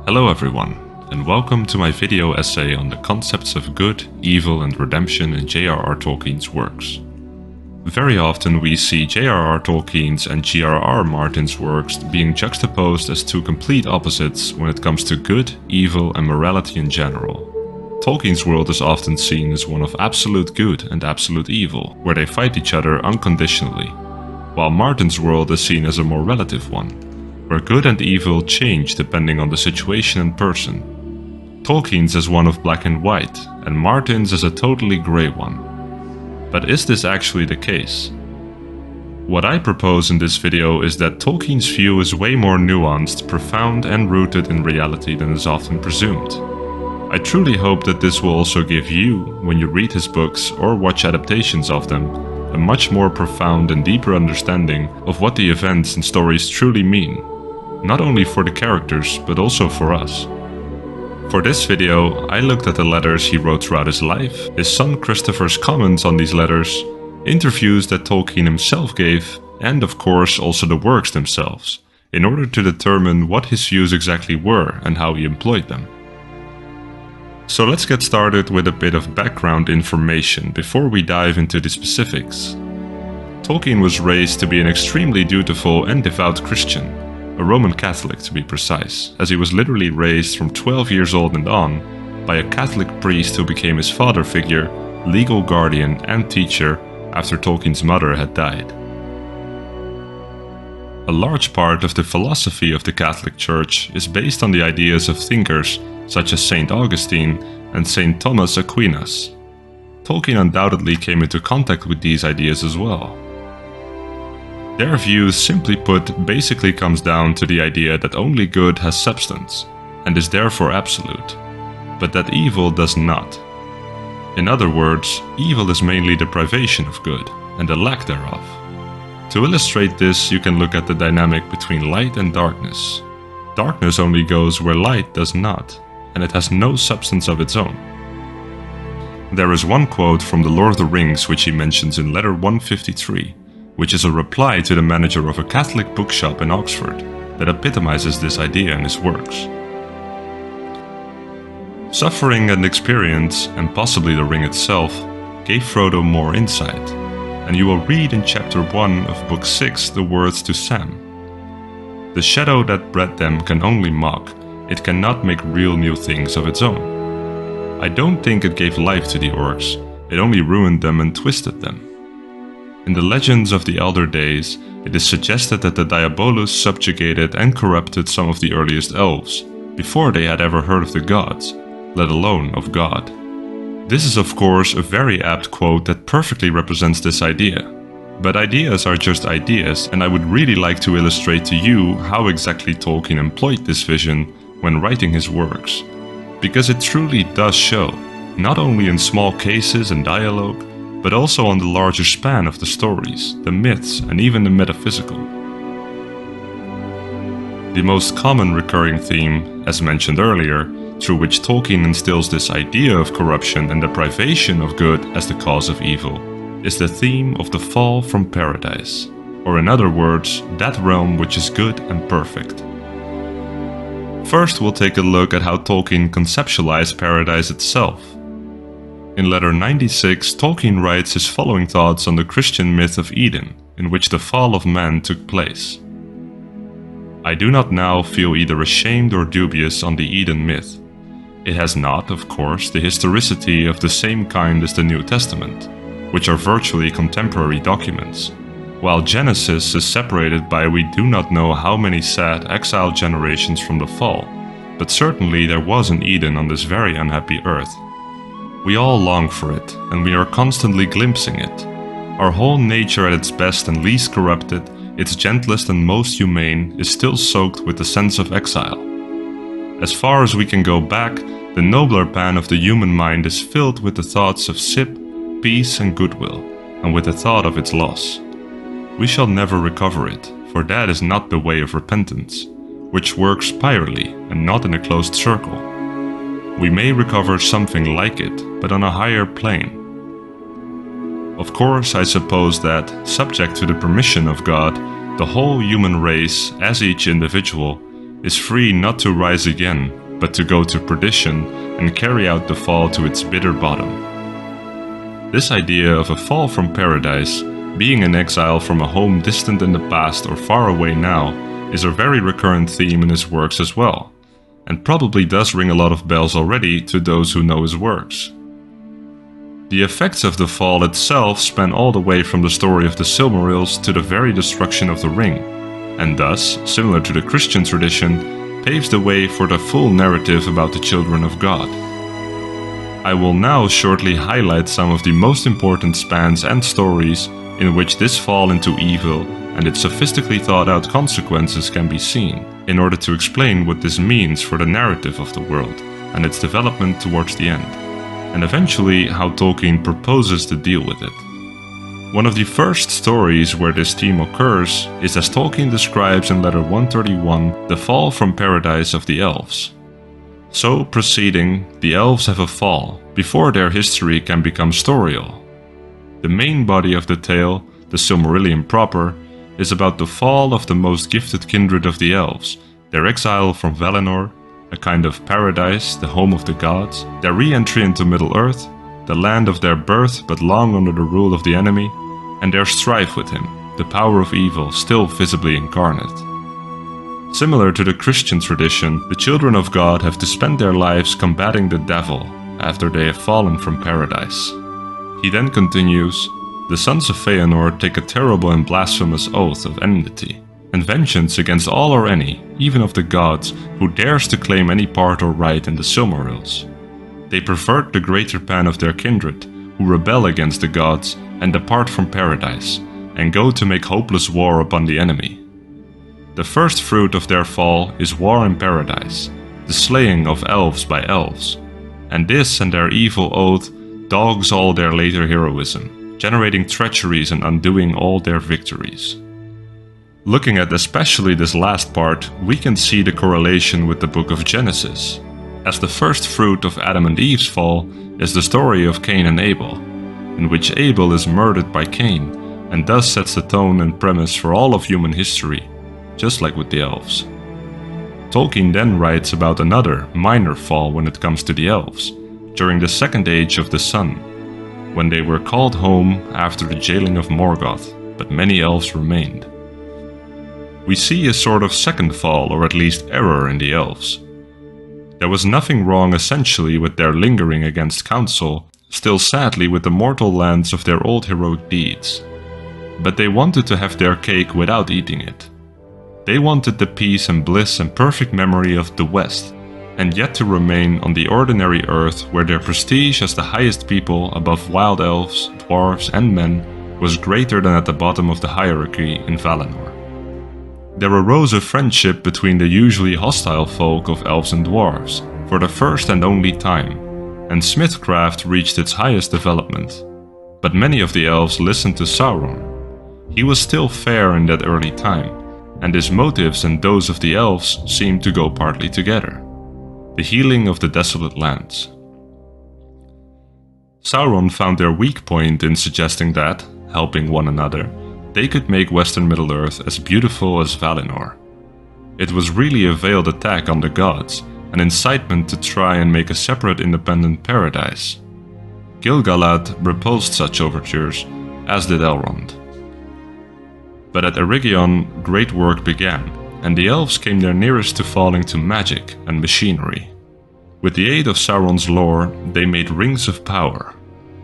Hello everyone, and welcome to my video essay on the concepts of good, evil and redemption in J.R.R. Tolkien's works. Very often we see J.R.R. Tolkien's and J.R.R. Martin's works being juxtaposed as two complete opposites when it comes to good, evil and morality in general. Tolkien's world is often seen as one of absolute good and absolute evil, where they fight each other unconditionally, while Martin's world is seen as a more relative one, where good and evil change depending on the situation and person. Tolkien's is one of black and white, and Martin's is a totally grey one. But is this actually the case? What I propose in this video is that Tolkien's view is way more nuanced, profound and rooted in reality than is often presumed. I truly hope that this will also give you, when you read his books or watch adaptations of them, a much more profound and deeper understanding of what the events and stories truly mean, not only for the characters but also for us. For this video, I looked at the letters he wrote throughout his life, his son Christopher's comments on these letters, interviews that Tolkien himself gave, and of course also the works themselves, in order to determine what his views exactly were and how he employed them. So let's get started with a bit of background information before we dive into the specifics. Tolkien was raised to be an extremely dutiful and devout Christian, a Roman Catholic to be precise, as he was literally raised from 12 years old and on by a Catholic priest who became his father figure, legal guardian and teacher after Tolkien's mother had died. A large part of the philosophy of the Catholic Church is based on the ideas of thinkers such as St. Augustine and St. Thomas Aquinas. Tolkien undoubtedly came into contact with these ideas as well. Their view, simply put, basically comes down to the idea that only good has substance and is therefore absolute, but that evil does not. In other words, evil is mainly the privation of good and the lack thereof. To illustrate this, you can look at the dynamic between light and darkness. Darkness only goes where light does not, and it has no substance of its own. There is one quote from The Lord of the Rings which he mentions in letter 153, which is a reply to the manager of a Catholic bookshop in Oxford that epitomizes this idea in his works. Suffering and experience, and possibly the ring itself, gave Frodo more insight, and you will read in chapter 1 of book 6 the words to Sam. The shadow that bred them can only mock, it cannot make real new things of its own. I don't think it gave life to the orcs, it only ruined them and twisted them. In the legends of the Elder Days, it is suggested that the Diabolus subjugated and corrupted some of the earliest elves, before they had ever heard of the gods, let alone of God. This is of course a very apt quote that perfectly represents this idea. But ideas are just ideas, and I would really like to illustrate to you how exactly Tolkien employed this vision when writing his works, because it truly does show, not only in small cases and dialogue, but also on the larger span of the stories, the myths and even the metaphysical. The most common recurring theme, as mentioned earlier, through which Tolkien instills this idea of corruption and deprivation of good as the cause of evil, is the theme of the fall from paradise, or in other words, that realm which is good and perfect. First, we'll take a look at how Tolkien conceptualized paradise itself. In letter 96, Tolkien writes his following thoughts on the Christian myth of Eden, in which the fall of man took place. I do not now feel either ashamed or dubious on the Eden myth. It has not, of course, the historicity of the same kind as the New Testament, which are virtually contemporary documents, while Genesis is separated by we do not know how many sad exiled generations from the fall, but certainly there was an Eden on this very unhappy earth. We all long for it, and we are constantly glimpsing it. Our whole nature at its best and least corrupted, its gentlest and most humane, is still soaked with the sense of exile. As far as we can go back, the nobler pan of the human mind is filled with the thoughts of sip, peace and goodwill, and with the thought of its loss. We shall never recover it, for that is not the way of repentance, which works spirally and not in a closed circle. We may recover something like it, but on a higher plane. Of course, I suppose that, subject to the permission of God, the whole human race, as each individual, is free not to rise again, but to go to perdition and carry out the fall to its bitter bottom. This idea of a fall from paradise, being in exile from a home distant in the past or far away now, is a very recurrent theme in his works as well, and probably does ring a lot of bells already to those who know his works. The effects of the fall itself span all the way from the story of the Silmarils to the very destruction of the ring, and thus, similar to the Christian tradition, paves the way for the full narrative about the children of God. I will now shortly highlight some of the most important spans and stories in which this fall into evil and its sophistically thought out consequences can be seen, in order to explain what this means for the narrative of the world and its development towards the end, and eventually how Tolkien proposes to deal with it. One of the first stories where this theme occurs is, as Tolkien describes in letter 131, the fall from paradise of the Elves. So, proceeding, the Elves have a fall, before their history can become storial. The main body of the tale, the Silmarillion proper, is about the fall of the most gifted kindred of the Elves, their exile from Valinor, a kind of paradise, the home of the gods, their re-entry into Middle-earth, the land of their birth but long under the rule of the enemy, and their strife with him, the power of evil still visibly incarnate. Similar to the Christian tradition, the children of God have to spend their lives combating the devil after they have fallen from paradise. He then continues, the sons of Feanor take a terrible and blasphemous oath of enmity and vengeance against all or any, even of the gods, who dares to claim any part or right in the Silmarils. They pervert the greater pan of their kindred, who rebel against the gods and depart from paradise, and go to make hopeless war upon the enemy. The first fruit of their fall is war in paradise, the slaying of elves by elves, and this and their evil oath dogs all their later heroism, generating treacheries and undoing all their victories. Looking at especially this last part, we can see the correlation with the book of Genesis, as the first fruit of Adam and Eve's fall is the story of Cain and Abel, in which Abel is murdered by Cain, and thus sets the tone and premise for all of human history, just like with the Elves. Tolkien then writes about another, minor fall when it comes to the Elves, during the Second Age of the Sun, when they were called home after the jailing of Morgoth, but many elves remained. We see a sort of second fall, or at least error, in the Elves. There was nothing wrong essentially with their lingering against counsel, still sadly with the mortal lands of their old heroic deeds. But they wanted to have their cake without eating it. They wanted the peace and bliss and perfect memory of the West, and yet to remain on the ordinary earth where their prestige as the highest people above wild elves, dwarves and men was greater than at the bottom of the hierarchy in Valinor. There arose a friendship between the usually hostile folk of elves and dwarves, for the first and only time, and smithcraft reached its highest development. But many of the elves listened to Sauron. He was still fair in that early time, and his motives and those of the elves seemed to go partly together. The healing of the desolate lands. Sauron found their weak point in suggesting that, helping one another, they could make Western Middle-earth as beautiful as Valinor. It was really a veiled attack on the gods, an incitement to try and make a separate independent paradise. Gil-galad repulsed such overtures, as did Elrond. But at Eregion, great work began, and the elves came their nearest to falling to magic and machinery. With the aid of Sauron's lore, they made rings of power.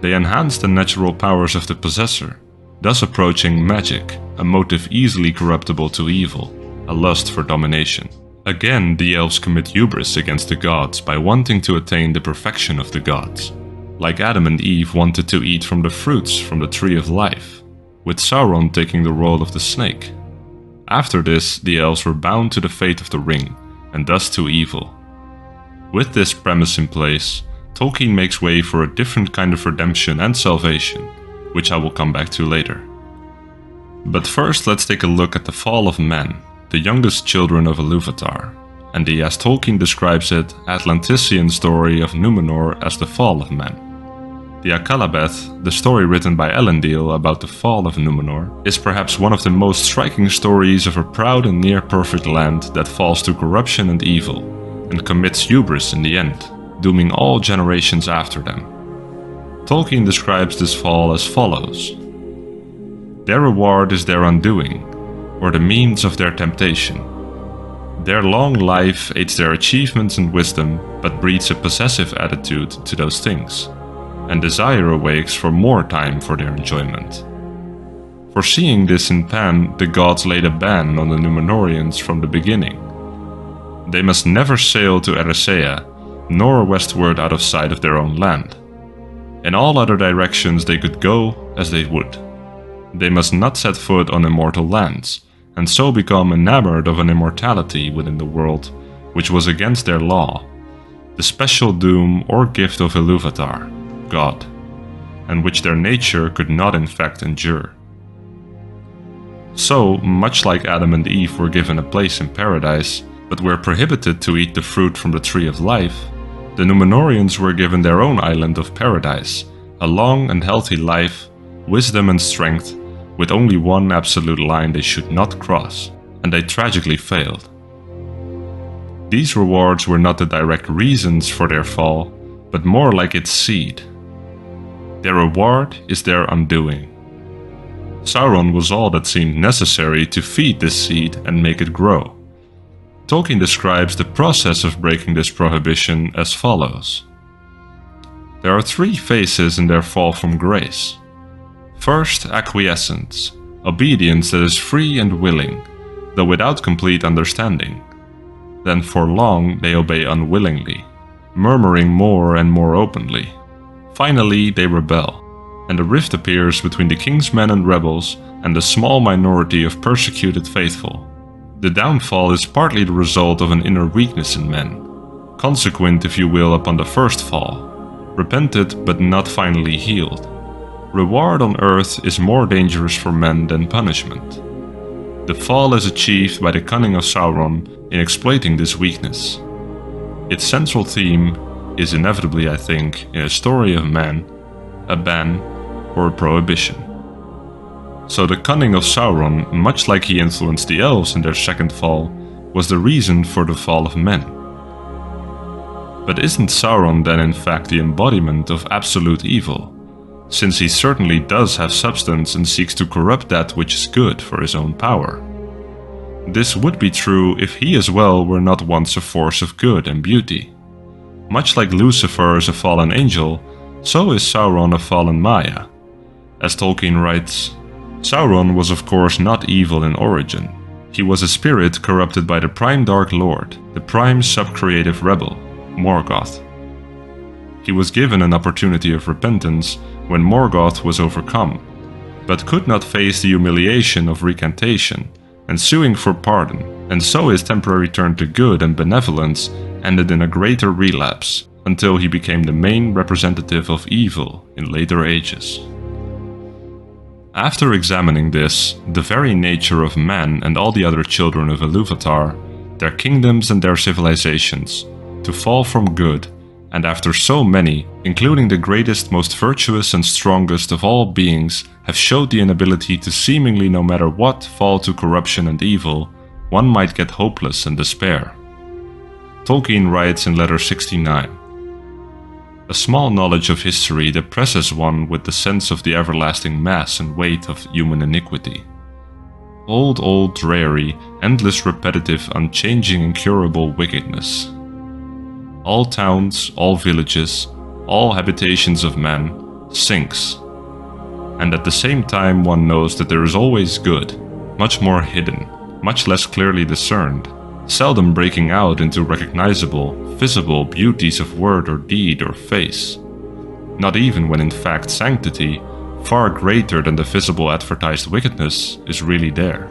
They enhanced the natural powers of the possessor, thus approaching magic, a motive easily corruptible to evil, a lust for domination. Again, the elves commit hubris against the gods by wanting to attain the perfection of the gods, like Adam and Eve wanted to eat from the fruits from the tree of life, with Sauron taking the role of the snake. After this, the elves were bound to the fate of the ring, and thus to evil. With this premise in place, Tolkien makes way for a different kind of redemption and salvation, which I will come back to later. But first, let's take a look at the fall of men, the youngest children of Ilúvatar, and the, as Tolkien describes it, Atlantician story of Númenor as the fall of men. The Akallabeth, the story written by Elendil about the fall of Numenor, is perhaps one of the most striking stories of a proud and near-perfect land that falls to corruption and evil, and commits hubris in the end, dooming all generations after them. Tolkien describes this fall as follows. Their reward is their undoing, or the means of their temptation. Their long life aids their achievements and wisdom, but breeds a possessive attitude to those things, and desire awakes for more time for their enjoyment. Foreseeing this in Pan, the gods laid a ban on the Númenóreans from the beginning. They must never sail to Eressëa, nor westward out of sight of their own land. In all other directions they could go as they would. They must not set foot on immortal lands, and so become enamored of an immortality within the world which was against their law, the special doom or gift of Ilúvatar, God, and which their nature could not in fact endure. So, much like Adam and Eve were given a place in paradise, but were prohibited to eat the fruit from the tree of life, the Númenóreans were given their own island of paradise, a long and healthy life, wisdom and strength, with only one absolute line they should not cross, and they tragically failed. These rewards were not the direct reasons for their fall, but more like its seed. Their reward is their undoing. Sauron was all that seemed necessary to feed this seed and make it grow. Tolkien describes the process of breaking this prohibition as follows. There are three phases in their fall from grace. First, acquiescence, obedience that is free and willing, though without complete understanding. Then for long they obey unwillingly, murmuring more and more openly. Finally they rebel, and a rift appears between the king's men and rebels and the small minority of persecuted faithful. The downfall is partly the result of an inner weakness in men, consequent if you will upon the first fall, repented but not finally healed. Reward on earth is more dangerous for men than punishment. The fall is achieved by the cunning of Sauron in exploiting this weakness. Its central theme is inevitably, I think, in a story of man, a ban or a prohibition. So the cunning of Sauron, much like he influenced the Elves in their second fall, was the reason for the fall of men. But isn't Sauron then in fact the embodiment of absolute evil? Since he certainly does have substance and seeks to corrupt that which is good for his own power. This would be true if he as well were not once a force of good and beauty. Much like Lucifer is a fallen angel, so is Sauron a fallen Maya. As Tolkien writes, Sauron was of course not evil in origin. He was a spirit corrupted by the Prime Dark Lord, the Prime Subcreative Rebel, Morgoth. He was given an opportunity of repentance when Morgoth was overcome, but could not face the humiliation of recantation and suing for pardon, and so his temporary turn to good and benevolence ended in a greater relapse, until he became the main representative of evil in later ages. After examining this, the very nature of man and all the other children of Ilúvatar, their kingdoms and their civilizations, to fall from good, and after so many, including the greatest, most virtuous and strongest of all beings, have showed the inability to seemingly no matter what fall to corruption and evil, one might get hopeless and despair. Tolkien writes in letter 69, "A small knowledge of history depresses one with the sense of the everlasting mass and weight of human iniquity. Old, dreary, endless, repetitive, unchanging, incurable wickedness. All towns, all villages, all habitations of man, sinks. And at the same time one knows that there is always good, much more hidden, much less clearly discerned, seldom breaking out into recognizable, visible beauties of word or deed or face. Not even when in fact sanctity, far greater than the visible advertised wickedness, is really there.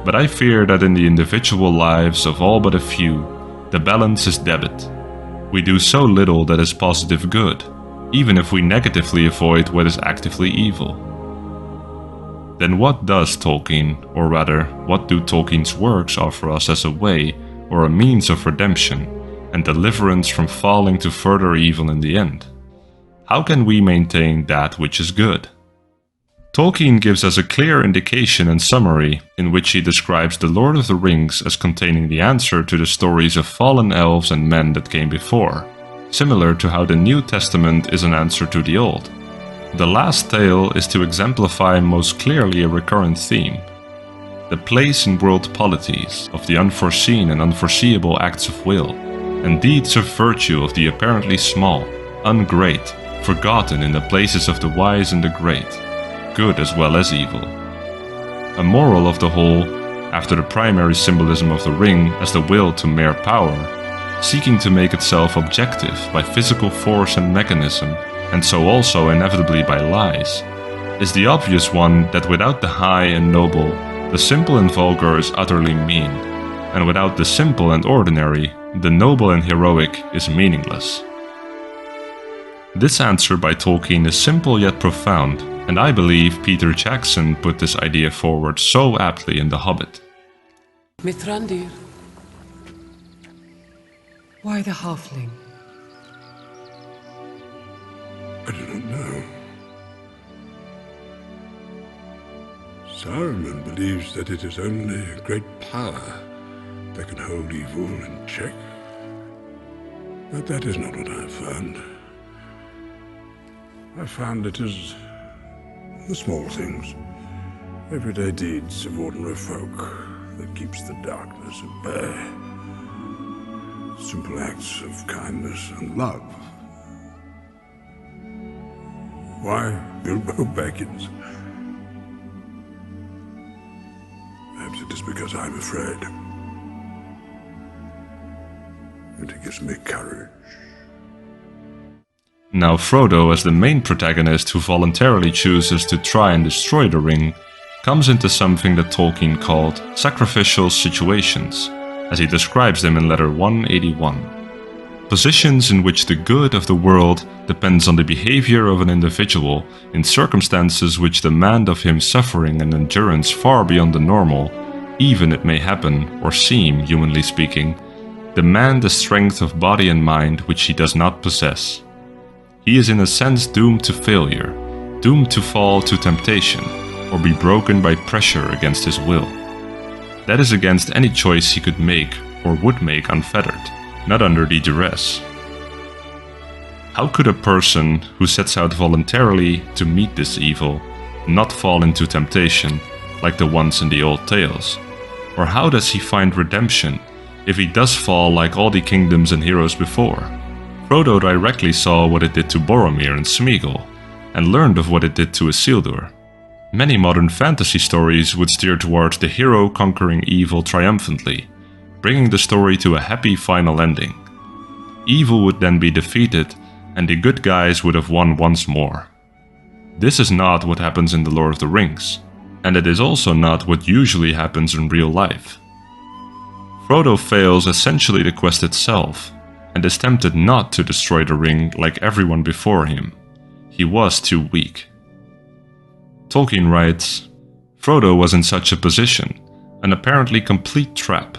But I fear that in the individual lives of all but a few, the balance is debit. We do so little that is positive good, even if we negatively avoid what is actively evil. Then what does Tolkien, or rather, what do Tolkien's works offer us as a way or a means of redemption and deliverance from falling to further evil in the end? how can we maintain that which is good? Tolkien gives us a clear indication and summary in which he describes the Lord of the Rings as containing the answer to the stories of fallen elves and men that came before, similar to how the New Testament is an answer to the Old. The last tale is to exemplify most clearly a recurrent theme: the place in world polities of the unforeseen and unforeseeable acts of will, and deeds of virtue of the apparently small, ungreat, forgotten in the places of the wise and the great, good as well as evil. A moral of the whole, after the primary symbolism of the ring as the will to mere power, seeking to make itself objective by physical force and mechanism, and so also inevitably by lies, is the obvious one that without the high and noble, the simple and vulgar is utterly mean, and without the simple and ordinary, the noble and heroic is meaningless. This answer by Tolkien is simple yet profound, and I believe Peter Jackson put this idea forward so aptly in The Hobbit. Mithrandir. Why the halfling? I do not know. Saruman believes that it is only a great power that can hold evil in check. But that is not what I have found. I found it is the small things, everyday deeds of ordinary folk that keeps the darkness at bay. Simple acts of kindness and love. Why Bilbo Baggins? Perhaps it is because I'm afraid. And it gives me courage. Now Frodo, as the main protagonist who voluntarily chooses to try and destroy the ring, comes into something that Tolkien called sacrificial situations, as he describes them in letter 181. Positions in which the good of the world depends on the behavior of an individual in circumstances which demand of him suffering and endurance far beyond the normal, even it may happen, or seem, humanly speaking, demand a strength of body and mind which he does not possess. He is in a sense doomed to failure, doomed to fall to temptation, or be broken by pressure against his will. That is against any choice he could make or would make unfettered, not under the duress. How could a person who sets out voluntarily to meet this evil not fall into temptation like the ones in the old tales? Or how does he find redemption if he does fall like all the kingdoms and heroes before? Frodo directly saw what it did to Boromir and Smeagol, and learned of what it did to Isildur. Many modern fantasy stories would steer towards the hero conquering evil triumphantly, bringing the story to a happy final ending. Evil would then be defeated, and the good guys would have won once more. This is not what happens in The Lord of the Rings, and it is also not what usually happens in real life. Frodo fails essentially the quest itself, and is tempted not to destroy the ring like everyone before him. He was too weak. Tolkien writes, Frodo was in such a position, an apparently complete trap.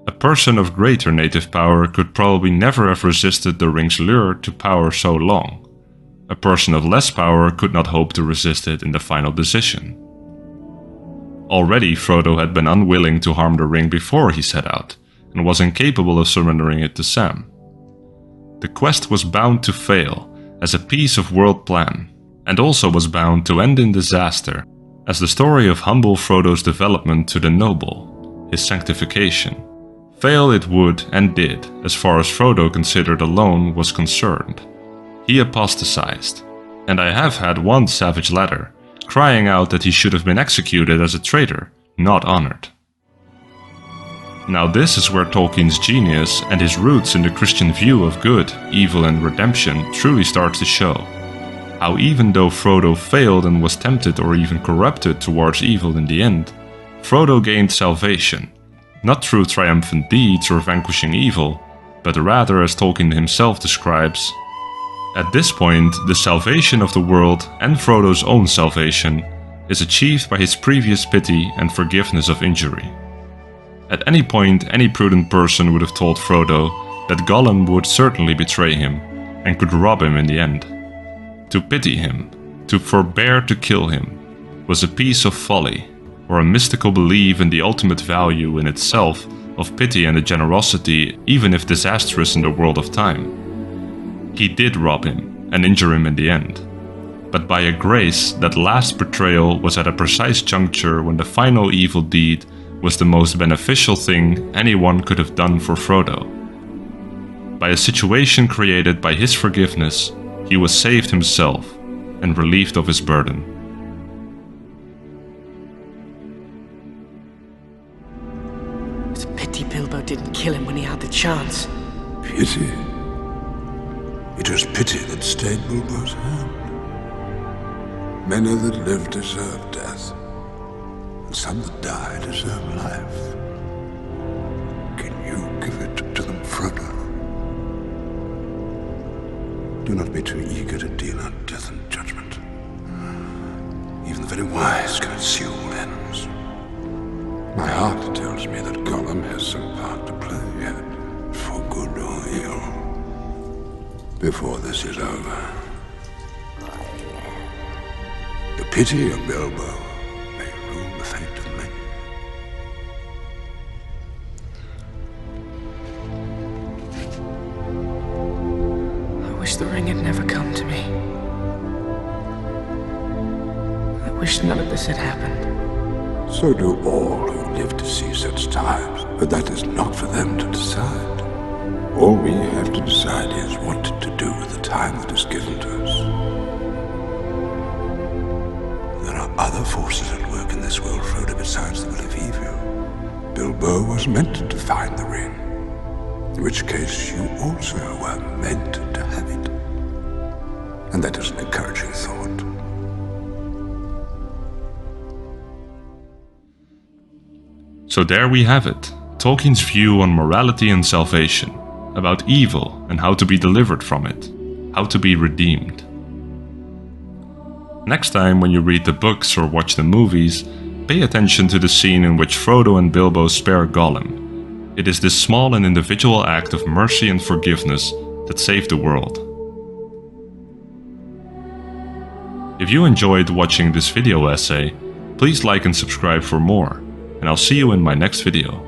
A person of greater native power could probably never have resisted the ring's lure to power so long. A person of less power could not hope to resist it in the final decision. Already Frodo had been unwilling to harm the ring before he set out, and was incapable of surrendering it to Sam. The quest was bound to fail as a piece of world plan, and also was bound to end in disaster, as the story of humble Frodo's development to the noble, his sanctification. Fail it would and did, as far as Frodo considered alone was concerned. He apostatized, and I have had one savage letter, crying out that he should have been executed as a traitor, not honored. Now this is where Tolkien's genius and his roots in the Christian view of good, evil and redemption truly starts to show. How even though Frodo failed and was tempted or even corrupted towards evil in the end, Frodo gained salvation, not through triumphant deeds or vanquishing evil, but rather, as Tolkien himself describes, at this point the salvation of the world and Frodo's own salvation is achieved by his previous pity and forgiveness of injury. At any point, any prudent person would have told Frodo that Gollum would certainly betray him, and could rob him in the end. To pity him, to forbear to kill him, was a piece of folly, or a mystical belief in the ultimate value in itself of pity and a generosity, even if disastrous in the world of time. He did rob him and injure him in the end. But by a grace, that last betrayal was at a precise juncture when the final evil deed was the most beneficial thing anyone could have done for Frodo. By a situation created by his forgiveness, he was saved himself and relieved of his burden. It's a pity Bilbo didn't kill him when he had the chance. Pity? It was pity that stayed Bilbo's hand. Many that live deserve death, and some that die deserve life. Can you give it to them, Frodo? Do not be too eager to deal out death and judgment. Even the very wise cannot see all ends. My heart tells me that Gollum has some part to play yet, for good or ill, before this is over. The pity of Bilbo may rule the fate of men. I wish the ring had never come to me. I wish none of this had happened. So do all who live to see such times, but that is not for them to decide. All we have to decide is what to do with the time that is given to us. There are other forces at work in this world, Frodo, besides the will of evil. Bilbo was meant to find the ring, in which case you also were meant to have it. And that is an encouraging thought. So there we have it, Tolkien's view on morality and salvation, about evil and how to be delivered from it, how to be redeemed. Next time when you read the books or watch the movies, pay attention to the scene in which Frodo and Bilbo spare Gollum. It is this small and individual act of mercy and forgiveness that saved the world. If you enjoyed watching this video essay, please like and subscribe for more, and I'll see you in my next video.